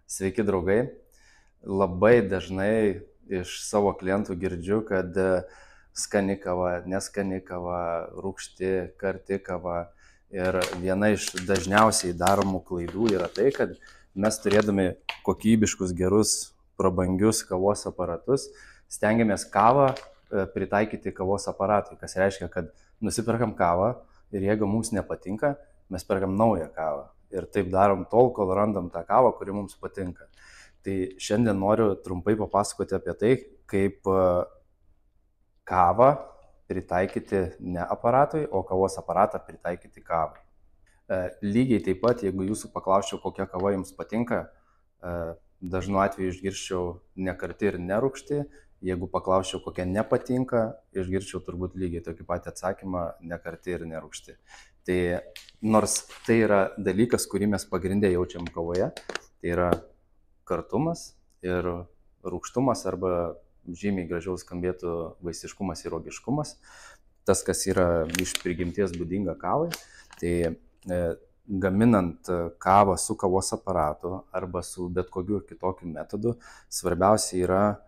Sveiki, draugai. Labai dažnai iš savo klientų girdžiu, kad skani kava, neskani kava, rūgšti, karti kava. Ir viena iš dažniausiai daromų klaidų yra tai, kad mes turėdami kokybiškus, gerus, prabangius kavos aparatus, stengiamės kavą pritaikyti kavos aparatui, kas reiškia, kad nusiperkam kavą ir jeigu mums nepatinka, mes perkam naują kavą. Ir taip darom tol, kol randam tą kavą, kuri mums patinka. Tai šiandien noriu trumpai papasakoti apie tai, kaip kavą pritaikyti ne aparatui, o kavos aparatą pritaikyti kavai. Lygiai taip pat, jeigu jūsų paklausčiau, kokia kava jums patinka, dažnu atveju išgirščiau nekarti ir nerūgšti. Jeigu paklausčiau, kokia nepatinka, išgirščiau turbūt lygiai tokį patį atsakymą - nekarti ir nerūgšti. Tai nors tai yra dalykas, kurį mes pagrindė jaučiam kavoje, tai yra kartumas ir rūgštumas, arba žymiai gražiau skambėtų vaisiškumas ir uogiškumas. Tas, kas yra iš prigimties būdinga kavai, tai gaminant kavą su kavos aparatu arba su bet kokiu kitokiu metodu, svarbiausia yra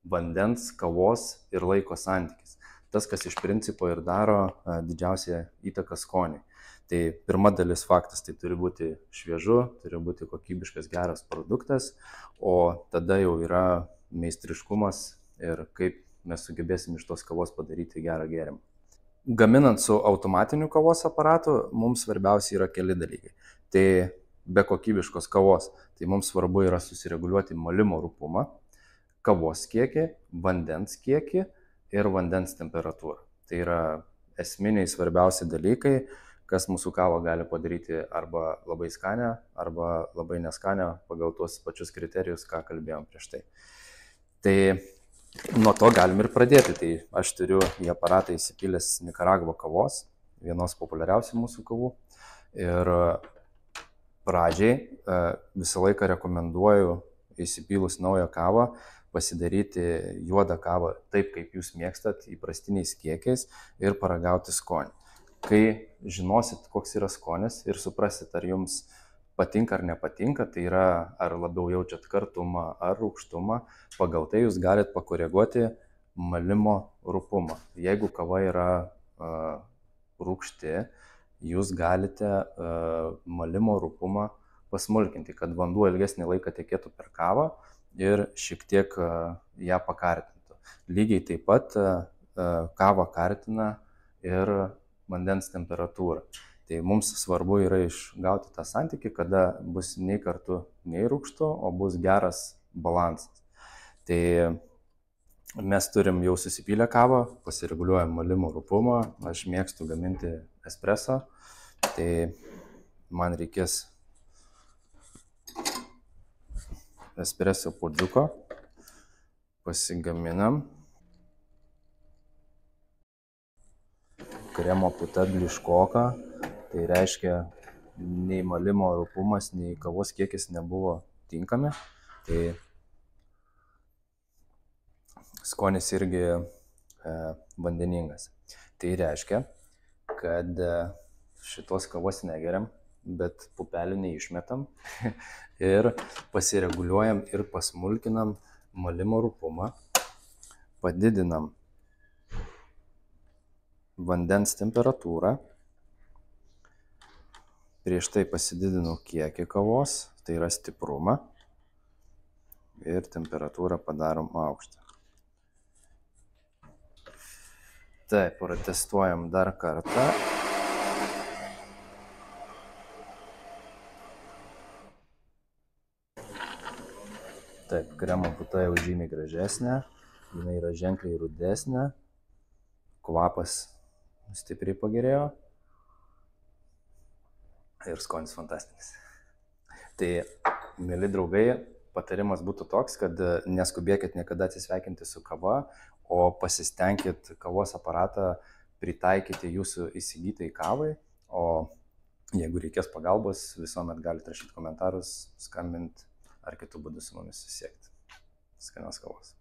vandens, kavos ir laiko santykis. Tas, kas iš principo ir daro didžiausią įtaką skoniui. Tai pirma dalis faktas, tai turi būti šviežu, turi būti kokybiškas, geras produktas, o tada jau yra meistriškumas ir kaip mes sugebėsim iš tos kavos padaryti gerą gėrimą. Gaminant su automatiniu kavos aparatu, mums svarbiausia yra keli dalykai. Tai be kokybiškos kavos, tai mums svarbu yra susireguliuoti malimo rūpumą, kavos kiekį, vandens kiekį ir vandens temperatūrą. Tai yra esminiai svarbiausi dalykai, kas mūsų kavą gali padaryti arba labai skanę, arba labai neskanę pagal tuos pačius kriterijus, ką kalbėjom prieš tai. Tai nuo to galim ir pradėti. Tai aš turiu į aparatą įsipylęs Nikaragvo kavos, vienos populiariausių mūsų kavų. Ir pradžiai visą laiką rekomenduoju įsipylus naują kavą pasidaryti juodą kavą taip, kaip jūs mėgstat, įprastiniais kiekiais ir paragauti skonį. Kai žinosit, koks yra skonis ir suprasit, ar jums patinka ar nepatinka, tai yra ar labiau jaučiat kartumą ar rūgštumą, pagal tai jūs galit pakoreguoti malimo rūpumą. Jeigu kava yra rūgšti, jūs galite malimo rūpumą pasmulkinti, kad vanduo ilgesnį laiką tekėtų per kavą ir šiek tiek ją pakartintų. Lygiai taip pat kavą kartina ir vandens temperatūra. Tai mums svarbu yra išgauti tą santykį, kada bus nei kartu, nei rūgštu, o bus geras balansas. Tai mes turim jau susipylę kavą, pasireguliuojam malimo rūpumą. Aš mėgstu gaminti espresso, tai man reikės espresso puoduko, pasigaminam. Kremo puta bliškoka, tai reiškia nei malimo rūpumas, nei kavos kiekis nebuvo tinkami. Tai skonis irgi vandeningas. Tai reiškia, kad šitos kavos negeriam, bet pupelių neišmetam ir pasireguliuojam ir pasmulkinam malimo rūpumą, padidinam vandens temperatūrą. Prieš tai pasididinau kiekį kavos, tai yra stiprumą, ir temperatūrą padarom aukštą. Taip, pratestuojam dar kartą. Taip, kremo puta jau žymiai gražesnė, jinai yra ženkliai rudesnė, kvapas stipriai pagerėjo ir skonis fantastinis. Tai, mėly draugai, patarimas būtų toks, kad neskubėkit niekada atsisveikinti su kava, o pasistengkit kavos aparatą pritaikyti jūsų įsigytai kavai, o jeigu reikės pagalbos, visuomet galite rašyti komentarus, skambinti ar kitų būdų su mumis susisiekti. Skanios kavos.